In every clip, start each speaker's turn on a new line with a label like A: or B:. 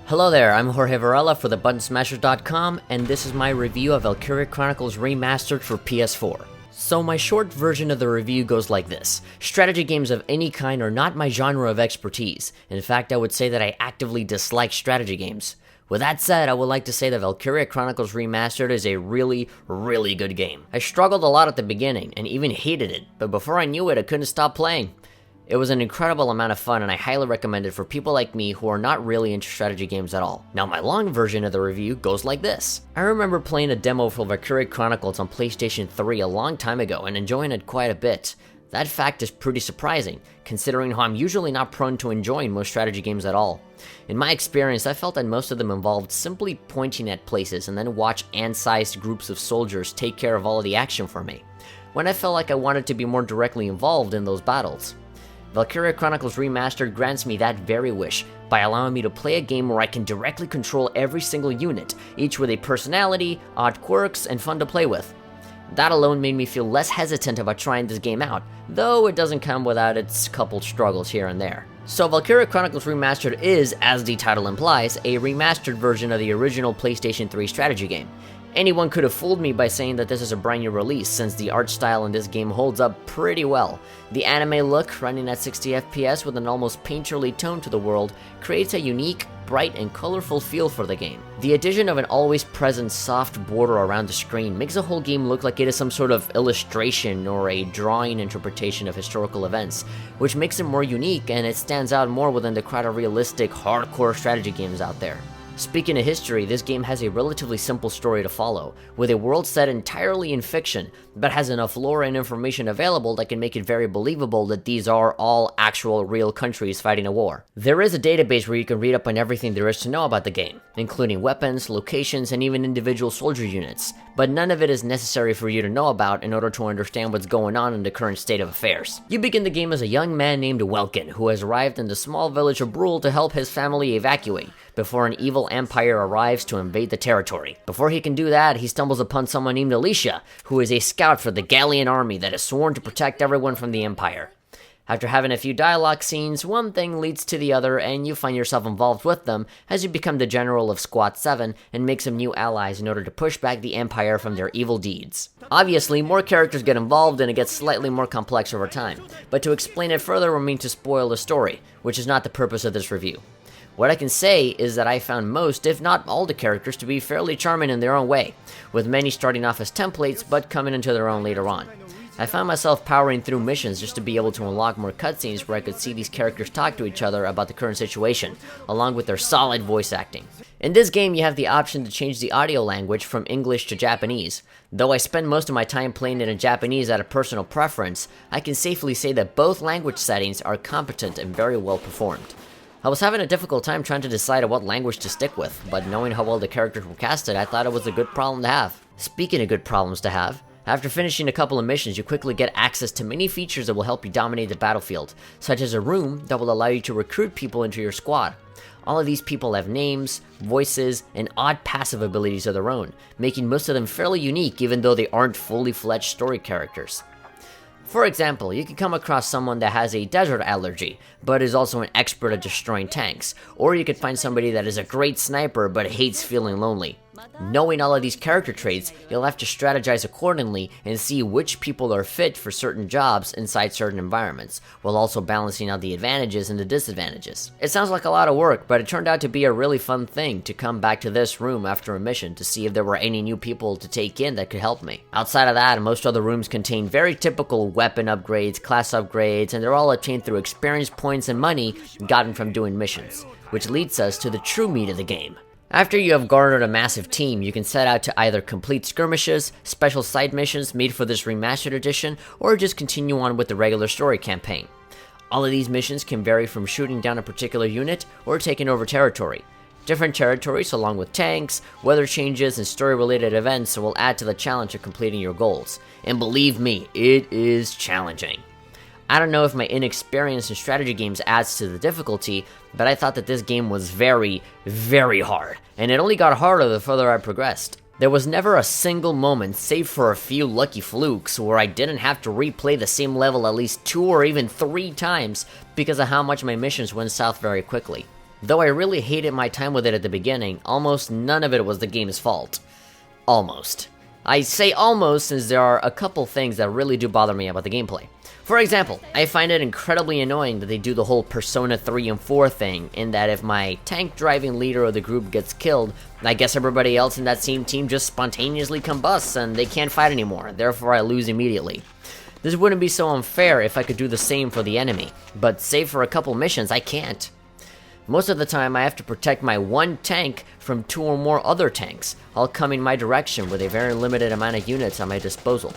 A: Hello there, I'm Jorge Varela for thebuttonsmashers.com, and this is my review of Valkyria Chronicles Remastered for PS4. So my short version of the review goes like this. Strategy games of any kind are not my genre of expertise. In fact, I would say that I actively dislike strategy games. With that said, I would like to say that Valkyria Chronicles Remastered is a really good game. I struggled a lot at the beginning, and even hated it, but before I knew it, I couldn't stop playing. It was an incredible amount of fun, and I highly recommend it for people like me who are not really into strategy games at all. Now, my long version of the review goes like this. I remember playing a demo for Valkyria Chronicles on PlayStation 3 a long time ago and enjoying it quite a bit. That fact is pretty surprising, considering how I'm usually not prone to enjoying most strategy games at all. In my experience, I felt that most of them involved simply pointing at places and then watch ant-sized groups of soldiers take care of all of the action for me, when I felt like I wanted to be more directly involved in those battles. Valkyria Chronicles Remastered grants me that very wish by allowing me to play a game where I can directly control every single unit, each with a personality, odd quirks, and fun to play with. That alone made me feel less hesitant about trying this game out, though it doesn't come without its couple struggles here and there. So Valkyria Chronicles Remastered is, as the title implies, a remastered version of the original PlayStation 3 strategy game. Anyone could have fooled me by saying that this is a brand new release, since the art style in this game holds up pretty well. The anime look, running at 60 FPS with an almost painterly tone to the world, creates a unique, bright, and colorful feel for the game. The addition of an always present soft border around the screen makes the whole game look like it is some sort of illustration or a drawing interpretation of historical events, which makes it more unique and it stands out more within the crowd of realistic, hardcore strategy games out there. Speaking of history, this game has a relatively simple story to follow, with a world set entirely in fiction, but has enough lore and information available that can make it very believable that these are all actual real countries fighting a war. There is a database where you can read up on everything there is to know about the game, including weapons, locations, and even individual soldier units, but none of it is necessary for you to know about in order to understand what's going on in the current state of affairs. You begin the game as a young man named Welkin, who has arrived in the small village of Brule to help his family evacuate, before an evil empire arrives to invade the territory. Before he can do that, he stumbles upon someone named Alicia, who is a scout for the Gallian army that is sworn to protect everyone from the empire. After having a few dialogue scenes, one thing leads to the other and you find yourself involved with them as you become the general of Squad 7 and make some new allies in order to push back the empire from their evil deeds. Obviously, more characters get involved and it gets slightly more complex over time, but to explain it further would mean to spoil the story, which is not the purpose of this review. What I can say is that I found most, if not all, the characters to be fairly charming in their own way, with many starting off as templates but coming into their own later on. I found myself powering through missions just to be able to unlock more cutscenes where I could see these characters talk to each other about the current situation, along with their solid voice acting. In this game, you have the option to change the audio language from English to Japanese. Though I spend most of my time playing it in Japanese out of personal preference, I can safely say that both language settings are competent and very well performed. I was having a difficult time trying to decide on what language to stick with, but knowing how well the characters were casted, I thought it was a good problem to have. Speaking of good problems to have, after finishing a couple of missions, you quickly get access to many features that will help you dominate the battlefield, such as a room that will allow you to recruit people into your squad. All of these people have names, voices, and odd passive abilities of their own, making most of them fairly unique even though they aren't fully fledged story characters. For example, you can come across someone that has a desert allergy, but is also an expert at destroying tanks, or you could find somebody that is a great sniper but hates feeling lonely. Knowing all of these character traits, you'll have to strategize accordingly and see which people are fit for certain jobs inside certain environments, while also balancing out the advantages and the disadvantages. It sounds like a lot of work, but it turned out to be a really fun thing to come back to this room after a mission to see if there were any new people to take in that could help me. Outside of that, most other rooms contain very typical weapon upgrades, class upgrades, and they're all obtained through experience points and money gotten from doing missions, which leads us to the true meat of the game. After you have garnered a massive team, you can set out to either complete skirmishes, special side missions made for this remastered edition, or just continue on with the regular story campaign. All of these missions can vary from shooting down a particular unit or taking over territory. Different territories, along with tanks, weather changes, and story-related events will add to the challenge of completing your goals. And believe me, it is challenging. I don't know if my inexperience in strategy games adds to the difficulty, but I thought that this game was very hard, and it only got harder the further I progressed. There was never a single moment, save for a few lucky flukes, where I didn't have to replay the same level at least 2 or even 3 times because of how much my missions went south very quickly. Though I really hated my time with it at the beginning, almost none of it was the game's fault. Almost. I say almost since there are a couple things that really do bother me about the gameplay. For example, I find it incredibly annoying that they do the whole Persona 3 and 4 thing, in that if my tank-driving leader of the group gets killed, I guess everybody else in that same team just spontaneously combusts and they can't fight anymore, therefore I lose immediately. This wouldn't be so unfair if I could do the same for the enemy, but save for a couple missions, I can't. Most of the time, I have to protect my one tank from 2 or more other tanks, all coming my direction with a very limited amount of units at my disposal.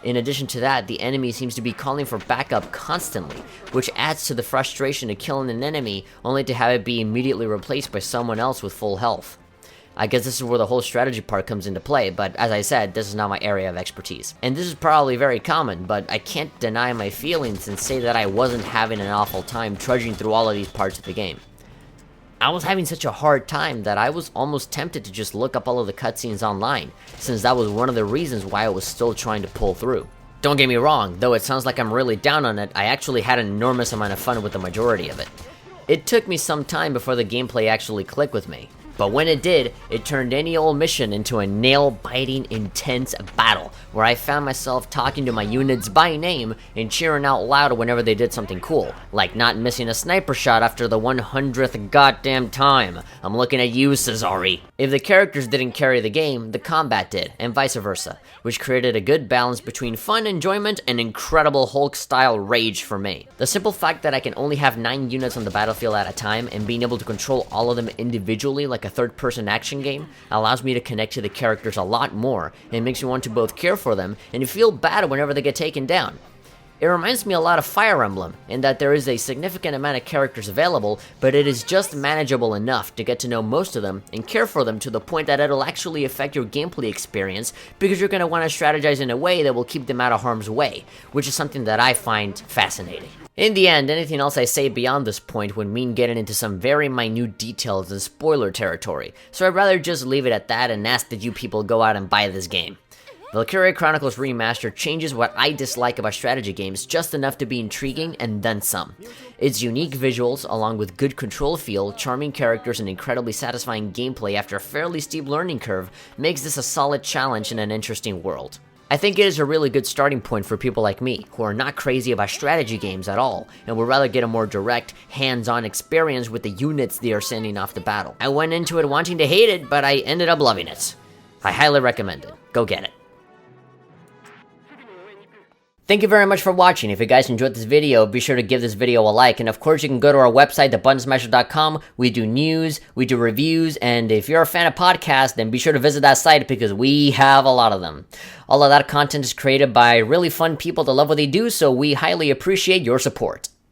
A: In addition to that, the enemy seems to be calling for backup constantly, which adds to the frustration of killing an enemy only to have it be immediately replaced by someone else with full health. I guess this is where the whole strategy part comes into play, but as I said, this is not my area of expertise. And this is probably very common, but I can't deny my feelings and say that I wasn't having an awful time trudging through all of these parts of the game. I was having such a hard time that I was almost tempted to just look up all of the cutscenes online, since that was one of the reasons why I was still trying to pull through. Don't get me wrong, though it sounds like I'm really down on it, I actually had an enormous amount of fun with the majority of it. It took me some time before the gameplay actually clicked with me, but when it did, it turned any old mission into a nail-biting, intense battle, where I found myself talking to my units by name and cheering out loud whenever they did something cool, like not missing a sniper shot after the 100th goddamn time. I'm looking at you, Cesari. If the characters didn't carry the game, the combat did, and vice versa, which created a good balance between fun enjoyment and incredible Hulk-style rage for me. The simple fact that I can only have 9 units on the battlefield at a time and being able to control all of them individually like a third-person action game allows me to connect to the characters a lot more and makes me want to both care for them and feel bad whenever they get taken down. It reminds me a lot of Fire Emblem, in that there is a significant amount of characters available, but it is just manageable enough to get to know most of them and care for them to the point that it'll actually affect your gameplay experience because you're going to want to strategize in a way that will keep them out of harm's way, which is something that I find fascinating. In the end, anything else I say beyond this point would mean getting into some very minute details and spoiler territory, so I'd rather just leave it at that and ask that you people go out and buy this game. Valkyria Chronicles Remastered changes what I dislike about strategy games just enough to be intriguing and then some. Its unique visuals, along with good control feel, charming characters, and incredibly satisfying gameplay after a fairly steep learning curve, makes this a solid challenge in an interesting world. I think it is a really good starting point for people like me, who are not crazy about strategy games at all, and would rather get a more direct, hands-on experience with the units they are sending off to battle. I went into it wanting to hate it, but I ended up loving it. I highly recommend it. Go get it. Thank you very much for watching. If you guys enjoyed this video, be sure to give this video a like, and of course you can go to our website, thebuttonsmasher.com. We do news, we do reviews, and if you're a fan of podcasts, then be sure to visit that site because we have a lot of them. All of that content is created by really fun people that love what they do, so we highly appreciate your support.